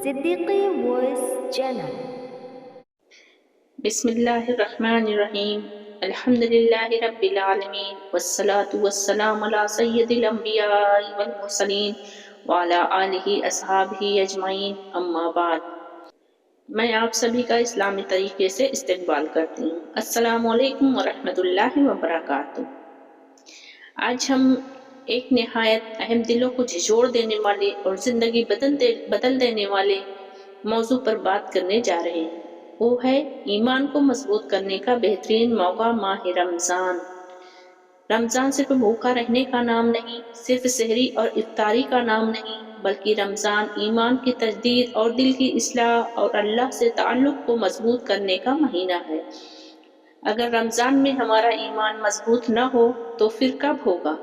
Siddiqui voice channel. بسم اللہ الرحمن الرحیم، الحمد للہ رب العالمین، والصلاة والسلام علی سید الانبیاء والمرسلین وعلی آلہ اصحابہ اجمعین، اما بعد۔ میں آپ سبھی کا اسلامی طریقے سے استقبال کرتی ہوں۔ السلام علیکم ورحمۃ اللہ وبرکاتہ۔ آج ہم ایک نہایت اہم، دلوں کو جھنجھوڑ دینے والے اور زندگی بدل دینے والے موضوع پر بات کرنے جا رہے ہیں۔ وہ ہے ایمان کو مضبوط کرنے کا بہترین موقع، ماہ رمضان۔ رمضان صرف بھوکا رہنے کا نام نہیں، صرف سحری اور افطاری کا نام نہیں، بلکہ رمضان ایمان کی تجدید اور دل کی اصلاح اور اللہ سے تعلق کو مضبوط کرنے کا مہینہ ہے۔ اگر رمضان میں ہمارا ایمان مضبوط نہ ہو تو پھر کب ہوگا؟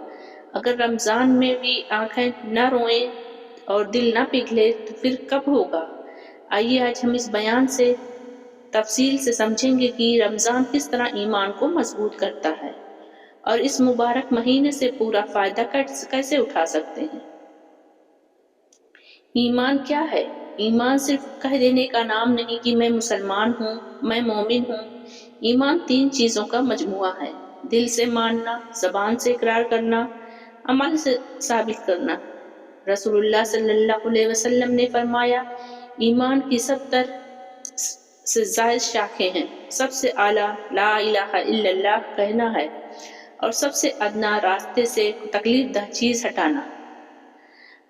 اگر رمضان میں بھی آنکھیں نہ روئیں اور دل نہ پگھلے تو پھر کب ہوگا؟ آئیے آج ہم اس بیان سے تفصیل سے سمجھیں گے کہ رمضان کس طرح ایمان کو مضبوط کرتا ہے اور اس مبارک مہینے سے پورا فائدہ کیسے اٹھا سکتے ہیں۔ ایمان کیا ہے؟ ایمان صرف کہہ دینے کا نام نہیں کہ میں مسلمان ہوں، میں مومن ہوں۔ ایمان 3 چیزوں کا مجموعہ ہے: دل سے ماننا، زبان سے اقرار کرنا، عمل سے ثابت کرنا۔ رسول اللہ صلی اللہ علیہ وسلم نے فرمایا، ایمان کی 70 سے زائد شاخیں ہیں۔ سب سے اعلیٰ لا الہ الا اللہ کہنا ہے اور سب سے ادنا راستے سے تکلیف دہ چیز ہٹانا،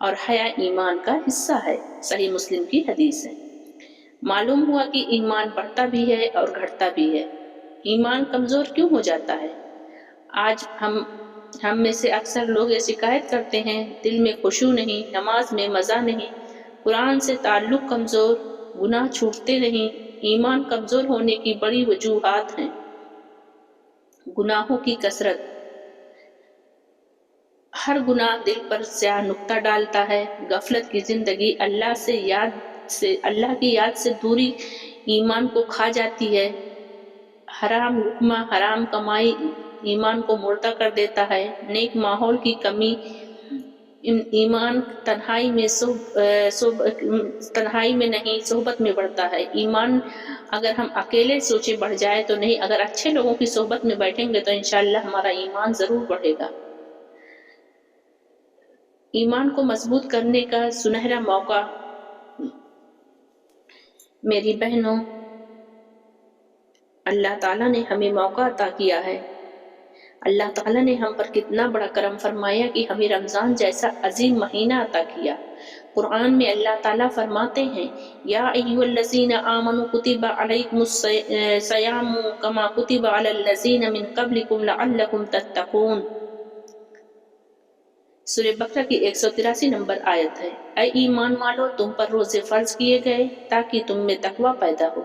اور حیا ایمان کا حصہ ہے۔ صحیح مسلم کی حدیث ہے۔ معلوم ہوا کہ ایمان بڑھتا بھی ہے اور گھٹتا بھی ہے۔ ایمان کمزور کیوں ہو جاتا ہے؟ آج ہم میں سے اکثر لوگ یہ شکایت کرتے ہیں، دل میں خشوع نہیں، نماز میں مزہ نہیں، قرآن سے تعلق کمزور، گناہ چھوٹتے نہیں۔ ایمان کمزور ہونے کی بڑی وجوہات ہیں۔ گناہوں کی کثرت۔ ہر گناہ دل پر سیاہ نقطہ ڈالتا ہے۔ غفلت کی زندگی، اللہ کی یاد سے دوری ایمان کو کھا جاتی ہے۔ حرام لقمہ، حرام کمائی ایمان کو مردہ کر دیتا ہے۔ نیک ماحول کی کمی، ایمان تنہائی میں نہیں، صحبت میں بڑھتا ہے۔ ایمان اگر ہم اکیلے سوچے بڑھ جائے تو نہیں، اگر اچھے لوگوں کی صحبت میں بیٹھیں گے تو انشاءاللہ ہمارا ایمان ضرور بڑھے گا۔ ایمان کو مضبوط کرنے کا سنہرا موقع۔ میری بہنوں، اللہ تعالیٰ نے ہمیں موقع عطا کیا ہے۔ اللہ تعالیٰ نے ہم پر کتنا بڑا کرم فرمایا کہ ہمیں رمضان جیسا عظیم مہینہ عطا کیا۔ قرآن میں اللہ تعالیٰ فرماتے ہیں، یا ایھا الذین آمنوا کتب علیکم الصیام کما کتب علی الذین من قبلکم لعلکم تتقون۔ سورہ بقرہ کی 183 نمبر آیت ہے۔ اے ایمان والو، تم پر روزے فرض کیے گئے تاکہ تم میں تقوی پیدا ہو،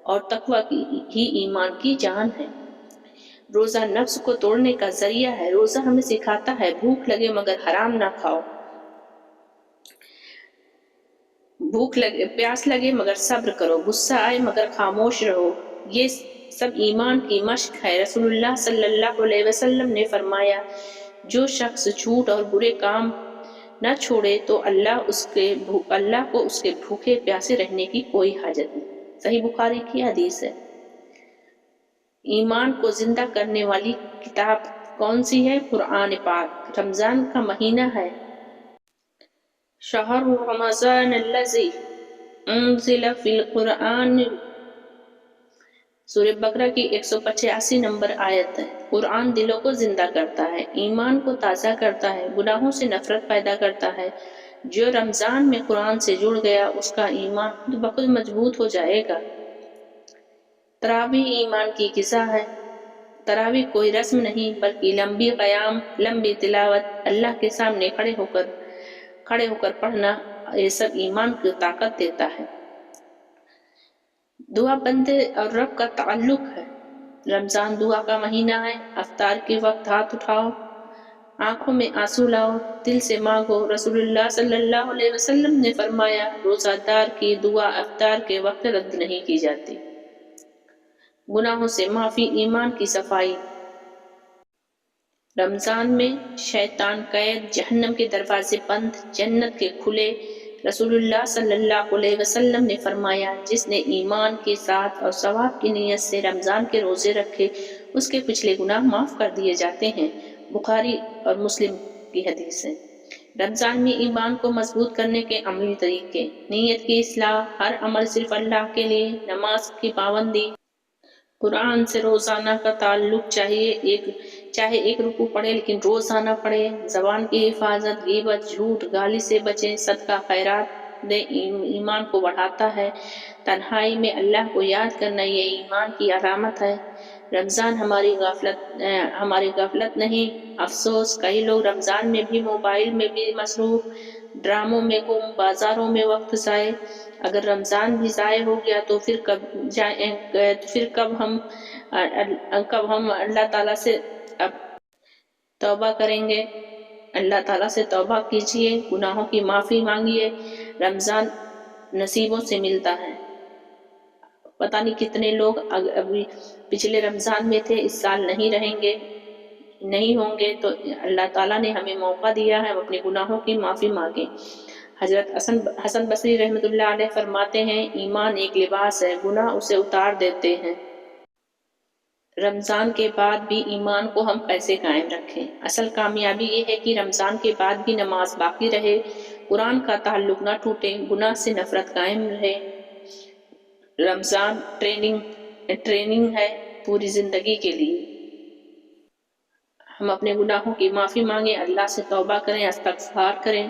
اور تقوی ہی ایمان کی جان ہے۔ روزہ نفس کو توڑنے کا ذریعہ ہے۔ روزہ ہمیں سکھاتا ہے، بھوک لگے مگر حرام نہ کھاؤ، پیاس لگے مگر صبر کرو، غصہ آئے مگر خاموش رہو۔ یہ سب ایمان کی مشق ہے۔ رسول اللہ صلی اللہ علیہ وسلم نے فرمایا، جو شخص جھوٹ اور برے کام نہ چھوڑے تو اللہ کو اس کے بھوکے پیاسے رہنے کی کوئی حاجت نہیں۔ صحیح بخاری کی حدیث ہے۔ ایمان کو زندہ کرنے والی کتاب کون سی ہے؟ قرآن پاک۔ رمضان کا مہینہ ہے۔ شہر رمضان الذی انزل فی القرآن، سورہ بقرہ کی 185 نمبر آیت ہے۔ قرآن دلوں کو زندہ کرتا ہے، ایمان کو تازہ کرتا ہے، گناہوں سے نفرت پیدا کرتا ہے۔ جو رمضان میں قرآن سے جڑ گیا اس کا ایمان خود بخود مضبوط ہو جائے گا۔ تراویح ایمان کی غذا ہے۔ تراویح کوئی رسم نہیں بلکہ لمبی قیام، لمبی تلاوت، اللہ کے سامنے کھڑے ہو کر پڑھنا، یہ سب ایمان کو طاقت دیتا ہے۔ دعا بندے اور رب کا تعلق ہے۔ رمضان دعا کا مہینہ ہے۔ افطار کے وقت ہاتھ اٹھاؤ، آنکھوں میں آنسو لاؤ، دل سے مانگو۔ رسول اللہ صلی اللہ علیہ وسلم نے فرمایا، روزہ دار کی دعا افطار کے وقت رد نہیں کی جاتی۔ گناہوں سے معافی، ایمان کی صفائی۔ رمضان میں شیطان قید، جہنم کے دروازے بند، جنت کے کھلے۔ رسول اللہ صلی اللہ علیہ وسلم نے فرمایا، جس نے ایمان کے ساتھ اور ثواب کی نیت سے رمضان کے روزے رکھے اس کے پچھلے گناہ معاف کر دیے جاتے ہیں۔ بخاری اور مسلم کی حدیث ہے۔ رمضان میں ایمان کو مضبوط کرنے کے عملی طریقے: نیت کی اصلاح، ہر عمل صرف اللہ کے لیے، نماز کی پابندی، قرآن سے روزانہ کا تعلق، چاہے ایک رکوع پڑھے لیکن روزانہ پڑھے، زبان کی حفاظت، غیبت، جھوٹ، گالی سے بچیں، صدقہ خیرات دیں، ایمان کو بڑھاتا ہے۔ تنہائی میں اللہ کو یاد کرنا یہ ایمان کی علامت ہے۔ رمضان ہماری غفلت نہیں۔ افسوس، کئی لوگ رمضان میں بھی موبائل میں بھی مصروف، ڈراموں میں گم، بازاروں میں وقت ضائع۔ اگر رمضان بھی ضائع ہو گیا تو پھر کب ہم اللہ تعالیٰ سے توبہ کریں گے؟ اللہ تعالیٰ سے توبہ کیجیے، گناہوں کی معافی مانگیے۔ رمضان نصیبوں سے ملتا ہے۔ پتہ نہیں کتنے لوگ ابھی پچھلے رمضان میں تھے، اس سال نہیں ہوں گے، تو اللہ تعالیٰ نے ہمیں موقع دیا ہے، ہم اپنے گناہوں کی معافی مانگیں۔ حضرت حسن بصری رحمۃ اللہ علیہ فرماتے ہیں، ایمان ایک لباس ہے، گناہ اسے اتار دیتے ہیں۔ رمضان کے بعد بھی ایمان کو ہم کیسے قائم رکھیں؟ اصل کامیابی یہ ہے کہ رمضان کے بعد بھی نماز باقی رہے، قرآن کا تعلق نہ ٹوٹے، گناہ سے نفرت قائم رہے۔ رمضان ٹریننگ ہے پوری زندگی کے لیے۔ ہم اپنے گناہوں کی معافی مانگیں، اللہ سے توبہ کریں، استغفار کریں۔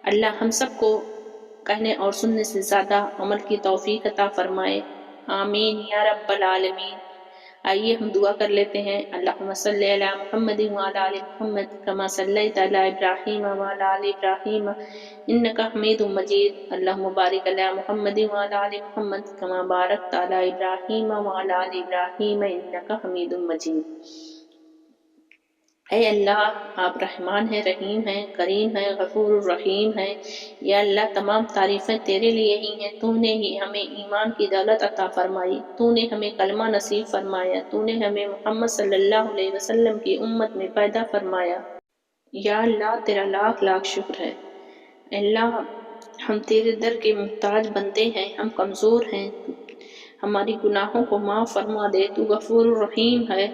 اللہ ہم سب کو کہنے اور سننے سے زیادہ عمل کی توفیق عطا فرمائے، آمین یا رب العالمین۔ آئیے ہم دعا کر لیتے ہیں۔ اللہم صلی علی محمد وعلی آل محمد کما صلیت علی ابراہیم وعلی آل ابراہیم انک حمید مجید۔ اللہم بارک علی محمد وعلی آل محمد کما بارکت علی ابراہیم وعلی آل ابراہیم انک حمید مجید۔ اے اللہ، آپ رحمان ہیں، رحیم ہیں، کریم ہیں، غفور الرحیم ہیں۔ یا اللہ، تمام تعریفیں تیرے لیے ہی ہیں۔ تو نے ہی ہمیں ایمان کی دولت عطا فرمائی، تو نے ہمیں کلمہ نصیب فرمایا، تو نے ہمیں محمد صلی اللہ علیہ وسلم کی امت میں پیدا فرمایا۔ یا اللہ، تیرا لاکھ لاکھ شکر ہے۔ اے اللہ، ہم تیرے در کے محتاج بندے ہیں، ہم کمزور ہیں، ہماری گناہوں کو معاف فرما دے۔ تو غفور الرحیم ہے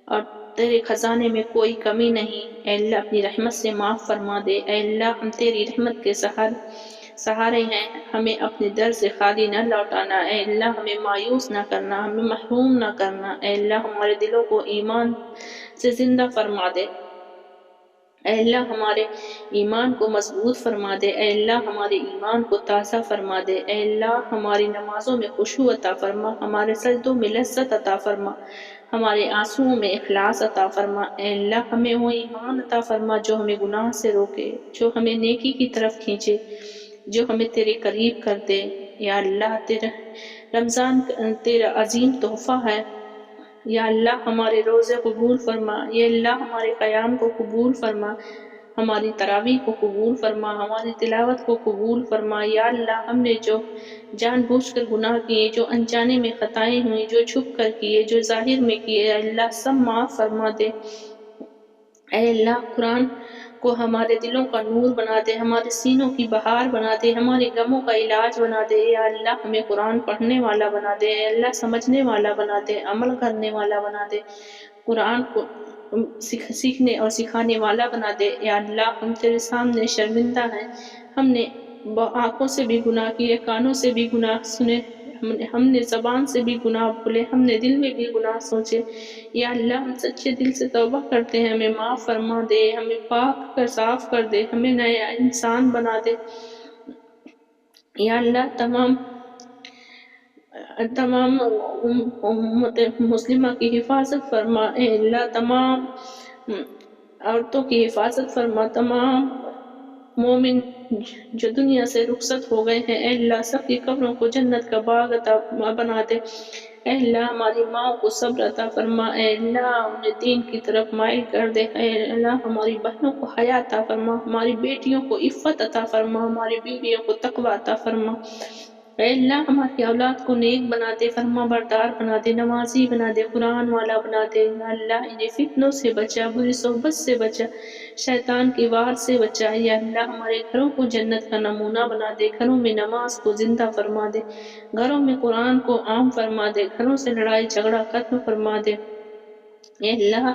اور تیرے خزانے میں کوئی کمی نہیں۔ اے اللہ، اپنی رحمت سے معاف فرما دے۔ اے اللہ، ہم تیری رحمت کے سہارے ہیں، ہمیں اپنے در سے خالی نہ لوٹانا۔ اے اللہ، ہمیں مایوس نہ کرنا، ہمیں محروم نہ کرنا۔ اے اللہ، ہمارے دلوں کو ایمان سے زندہ فرما دے۔ اے اللہ، ہمارے ایمان کو مضبوط فرما دے۔ اے اللہ، ہمارے ایمان کو تازہ فرما دے۔ اے اللہ، ہماری نمازوں میں خشوع عطا فرما، ہمارے سجدوں میں لذت عطا فرما، ہمارے آنسوؤں میں اخلاص عطا فرما۔ اے اللہ، ہمیں وہ ایمان عطا فرما جو ہمیں گناہ سے روکے، جو ہمیں نیکی کی طرف کھینچے، جو ہمیں تیرے قریب کر دے۔ یا اللہ، رمضان تیرا عظیم تحفہ ہے۔ یا اللہ، ہمارے روزے قبول فرما۔ یا اللہ، ہمارے قیام کو قبول فرما، ہماری تراویح کو قبول فرما، ہماری تلاوت کو قبول فرما۔ یا اللہ، ہم نے جو جان بوجھ کر گناہ کیے، جو انجانے میں خطائیں ہوئیں، جو چھپ کر کیے، جو ظاہر میں کیے، اللہ سب معاف فرما دے۔ اے اللہ، قرآن کو ہمارے دلوں کا نور بنا دے، ہمارے سینوں کی بہار بنا دے، ہمارے غموں کا علاج بنا دے۔ یا اللہ، ہمیں قرآن پڑھنے والا بنا دے۔ اے اللہ، سمجھنے والا بنا دے، عمل کرنے والا بنا دے، قرآن کو سیکھنے اور سکھانے والا بنا دے۔ یا اللہ، ہم تیرے سامنے شرمندہ ہیں، ہم نے آنکھوں سے بھی گناہ کیے، کانوں سے بھی گناہ سنے، ہم نے زبان سے بھی گناہ بولے، ہم نے دل میں بھی گناہ سوچے۔ یا اللہ، ہم سچے دل سے توبہ کرتے ہیں، ہمیں معاف فرما دے، ہمیں پاک کر صاف کر دے، ہمیں نیا انسان بنا دے۔ یا اللہ، تمام امت مسلمہ کی حفاظت فرما۔ اے اللہ، تمام عورتوں کی حفاظت فرما، تمام مومن جو دنیا سے رخصت ہو گئے ہیں، اے اللہ، سب کی قبروں کو جنت کا باغ عطا بنا دے۔ اے اللہ، ہماری ماں کو صبر عطا فرما۔ اے اللہ، انہیں دین کی طرف مائل کر دے۔ اے اللہ، ہماری بہنوں کو حیا عطا فرما، ہماری بیٹیوں کو عفت عطا فرما، ہماری بیویوں کو تقوی عطا فرما۔ اے اللہ ہماری اولاد کو نیک بنا دے، فرما بردار بنا دے، نمازی بنا دے، قرآن والا بنا دے۔ یا اللہ انہیں فتنوں سے بچا، بری صحبت سے بچا، شیطان کی وار سے بچا۔ یا اللہ ہمارے گھروں کو جنت کا نمونہ بنا دے، گھروں میں نماز کو زندہ فرما دے، گھروں میں قرآن کو عام فرما دے، گھروں سے لڑائی جھگڑا ختم فرما دے۔ اے اللہ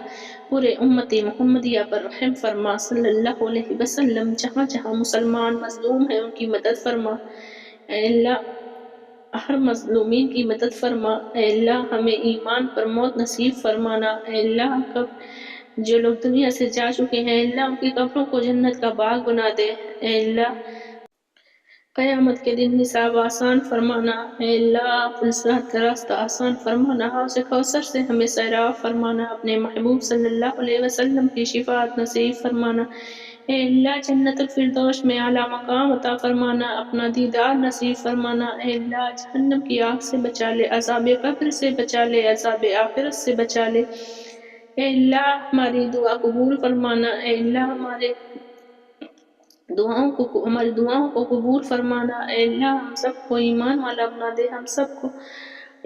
پورے امت محمدیہ پر رحم فرما، صلی اللہ علیہ وسلم، جہاں جہاں مسلمان مظلوم ہیں ان کی مدد فرما۔ اے اللہ ہر مظلومین کی مدد فرما۔ اے اللہ ہمیں ایمان پر موت نصیب فرمانا۔ اے اللہ کب جو لوگ دنیا سے جا چکے ہیں، اے اللہ ان کی قبروں کو جنت کا باغ بنا دے۔ اے اللہ قیامت کے دن حساب آسان فرمانا۔ اے اللہ فلسرات کا راستہ آسان فرمانا، حوض کوثر سے ہمیں سیراب فرمانا، اپنے محبوب صلی اللہ علیہ وسلم کی شفاعت نصیب فرمانا۔ اے اللہ جنت الفردوس میں اعلیٰ مقام عطا فرمانا، اپنا دیدار نصیب فرمانا۔ اے اللہ جہنم کی آگ سے بچا لے، عذاب قبر سے بچا لے، عذاب آخرت سے بچا لے۔ اے اللہ ہماری دعا قبول فرمانا۔ اے اللہ ہماری دعاؤں کو قبول فرمانا۔ اے اللہ ہم سب کو ایمان والا بنا دے، ہم سب کو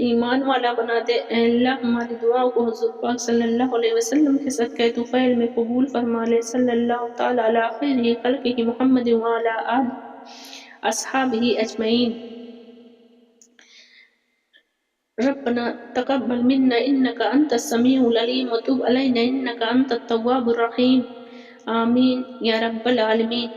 ایمان والا بنا دے۔ اے اللہ ہماری دعاؤں کو حضور پاک صلی اللہ علیہ وسلم کے صدقہ طفیل میں قبول فرما لے، صلی اللہ تعالیٰ علی خیر خلقہ محمد وعلی آلہ اصحابہ اجمعین۔ ربنا تقبل منا انك انت السميع العليم وتب علينا انك انت التواب الرحيم۔ آمین یا رب العالمین۔